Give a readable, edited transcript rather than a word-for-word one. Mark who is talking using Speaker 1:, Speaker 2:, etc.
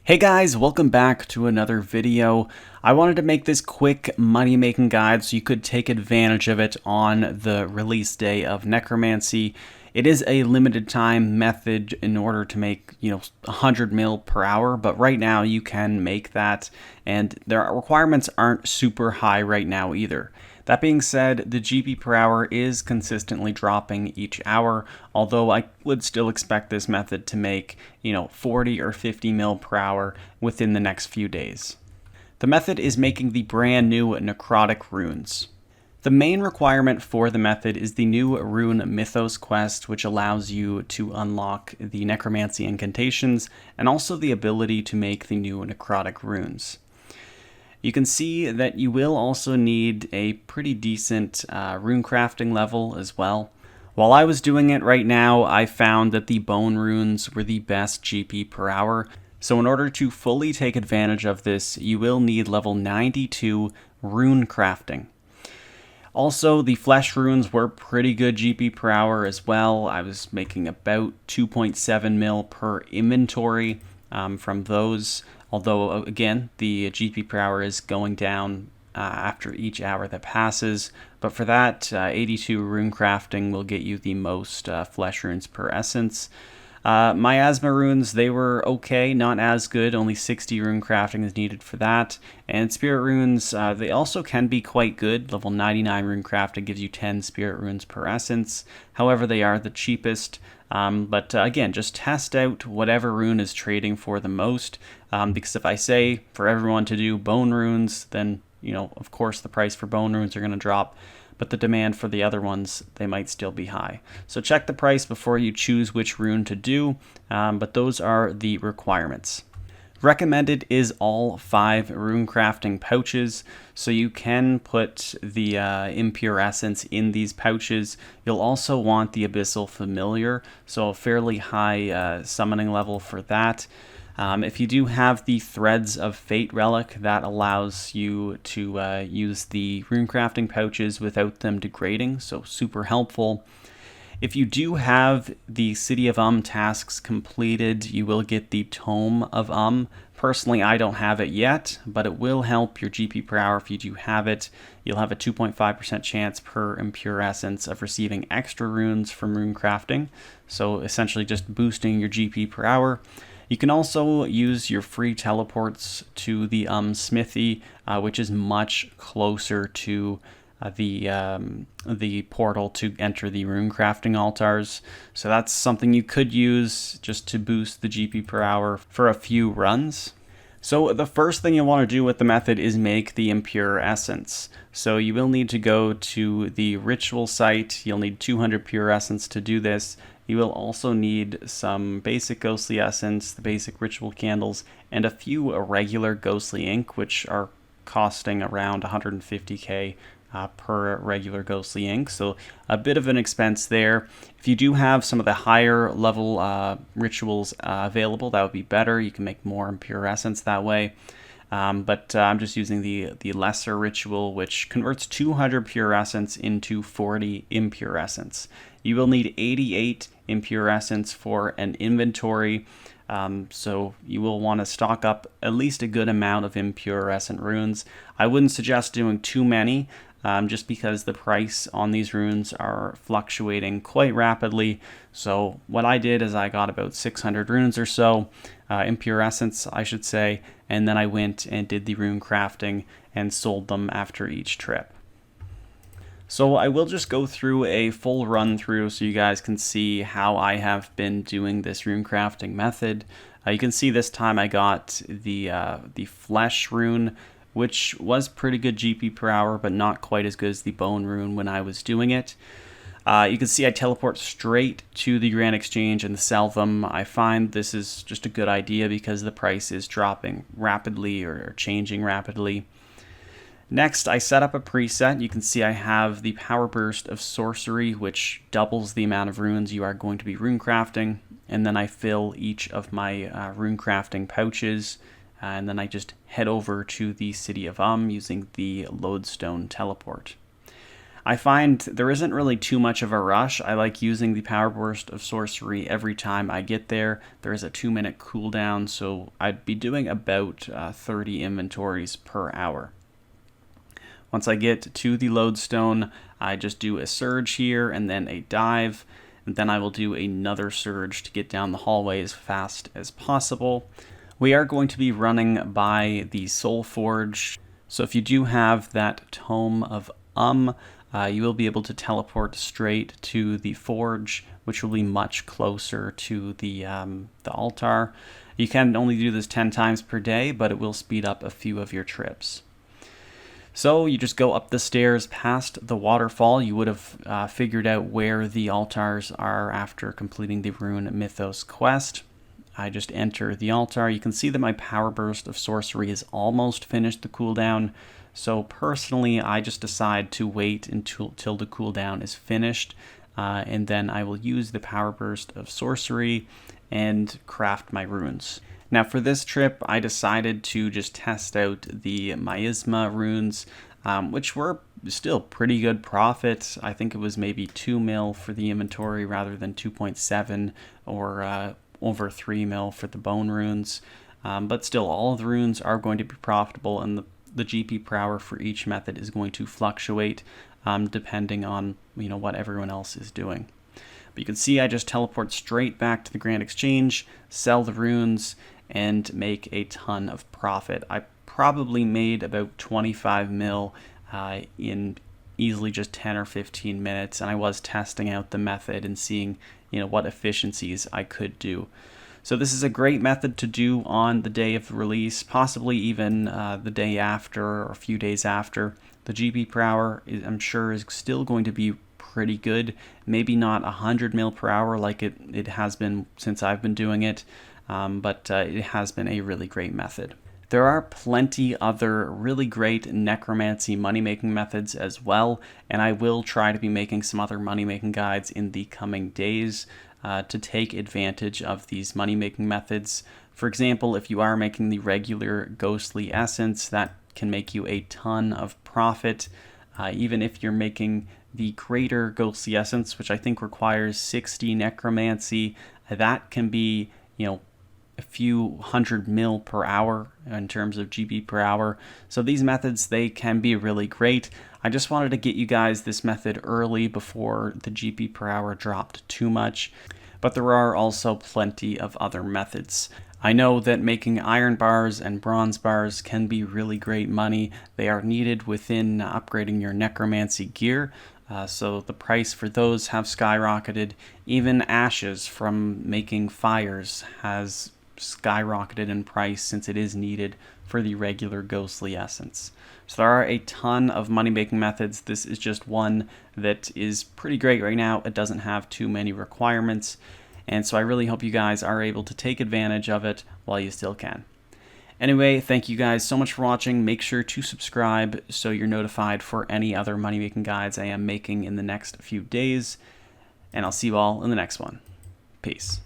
Speaker 1: Hey guys, welcome back to another video. I wanted to make this quick money-making guide so you could take advantage of it on the release day of Necromancy. It is a limited time method in order to make, 100 mil per hour, but right now you can make that, and the requirements aren't super high right now either. That being said, the GP per hour is consistently dropping each hour, although I would still expect this method to make, 40 or 50 mil per hour within the next few days. The method is making the brand new Necrotic runes. The main requirement for the method is the new Rune Mythos quest, which allows you to unlock the Necromancy incantations and also the ability to make the new Necrotic runes. You can see that you will also need a pretty decent runecrafting level as well. While I was doing it right now, I found that the bone runes were the best GP per hour. So in order to fully take advantage of this, you will need level 92 runecrafting. Also, the flesh runes were pretty good GP per hour as well. I was making about 2.7 mil per inventory from those. Although, again, the GP per hour is going down after each hour that passes. But for that, 82 runecrafting will get you the most flesh runes per essence. Miasma runes, they were okay, not as good. Only 60 runecrafting is needed for that. And spirit runes, they also can be quite good. Level 99 runecrafting gives you 10 spirit runes per essence. However, they are the cheapest. But again, just test out whatever rune is trading for the most, because if I say for everyone to do bone runes, then, of course the price for bone runes are going to drop, but the demand for the other ones, they might still be high. So check the price before you choose which rune to do, but those are the requirements. Recommended is all 5 runecrafting pouches, so you can put the impure essence in these pouches. You'll also want the abyssal familiar, so a fairly high summoning level for that. If you do have the threads of fate relic, that allows you to use the runecrafting pouches without them degrading, so super helpful. If you do have the City of tasks completed, you will get the Tome of Personally, I don't have it yet, but it will help your GP per hour if you do have it. You'll have a 2.5% chance per impure essence of receiving extra runes from runecrafting, so essentially just boosting your GP per hour. You can also use your free teleports to the smithy, which is much closer to the portal to enter the runecrafting altars. So that's something you could use just to boost the GP per hour for a few runs. So the first thing you'll want to do with the method is make the impure essence. So you will need to go to the ritual site. You'll need 200 pure essence to do this. You will also need some basic ghostly essence, the basic ritual candles, and a few irregular ghostly ink, which are costing around 150k per regular ghostly ink, so a bit of an expense there. If you do have some of the higher level rituals available, that would be better. You can make more impure essence that way. But I'm just using the lesser ritual, which converts 200 pure essence into 40 impure essence. You will need 88 impure essence for an inventory. So you will want to stock up at least a good amount of impure essence runes. I wouldn't suggest doing too many, just because the price on these runes are fluctuating quite rapidly. So what I did is I got about 600 runes or so, impure essence I should say, and then I went and did the rune crafting and sold them after each trip. So I will just go through a full run through so you guys can see how I have been doing this rune crafting method. You can see this time I got the flesh rune, which was pretty good GP per hour, but not quite as good as the bone rune when I was doing it. You can see I teleport straight to the Grand Exchange and sell them. I find this is just a good idea because the price is dropping rapidly or changing rapidly. Next, I set up a preset. You can see I have the Power Burst of Sorcery, which doubles the amount of runes you are going to be runecrafting. And then I fill each of my runecrafting pouches. And then I just head over to the City of using the Lodestone teleport. I find there isn't really too much of a rush. I like using the Power Burst of Sorcery every time I get there. There is a 2-minute cooldown, so I'd be doing about 30 inventories per hour. Once I get to the lodestone, I just do a surge here and then a dive, and then I will do another surge to get down the hallway as fast as possible. We are going to be running by the Soul Forge, so if you do have that Tome of you will be able to teleport straight to the forge, which will be much closer to the altar. You can only do this 10 times per day, but it will speed up a few of your trips. So you just go up the stairs past the waterfall. You would have figured out where the altars are after completing the Rune Mythos quest. I just enter the altar. You can see that my Power Burst of Sorcery is almost finished the cooldown. So personally, I just decide to wait until the cooldown is finished, and then I will use the Power Burst of Sorcery and craft my runes. Now for this trip, I decided to just test out the Miasma runes, which were still pretty good profit. I think it was maybe 2 mil for the inventory rather than 2.7 or over 3 mil for the bone runes. But still, all of the runes are going to be profitable, and the GP per hour for each method is going to fluctuate depending on what everyone else is doing. But you can see I just teleport straight back to the Grand Exchange, sell the runes, and make a ton of profit. I probably made about 25 mil in easily just 10 or 15 minutes, and I was testing out the method and seeing what efficiencies I could do. So this is a great method to do on the day of release, possibly even the day after or a few days after. The GP per hour, I'm sure, is still going to be pretty good. Maybe not 100 mil per hour like it has been since I've been doing it, but it has been a really great method. There are plenty other really great necromancy money-making methods as well, and I will try to be making some other money-making guides in the coming days to take advantage of these money-making methods. For example, if you are making the regular ghostly essence, that can make you a ton of profit. Even if you're making the greater ghostly essence, which I think requires 60 necromancy, that can be, a few 100 mil per hour in terms of GP per hour. So these methods, they can be really great. I just wanted to get you guys this method early before the GP per hour dropped too much. But there are also plenty of other methods. I know that making iron bars and bronze bars can be really great money. They are needed within upgrading your necromancy gear. So the price for those have skyrocketed. Even ashes from making fires has skyrocketed in price since it is needed for the regular ghostly essence. So there are a ton of money-making methods. This is just one that is pretty great right now. It doesn't have too many requirements, and so I really hope you guys are able to take advantage of it while you still can. Anyway, thank you guys so much for watching. Make sure to subscribe so you're notified for any other money-making guides I am making in the next few days, and I'll see you all in the next one. Peace.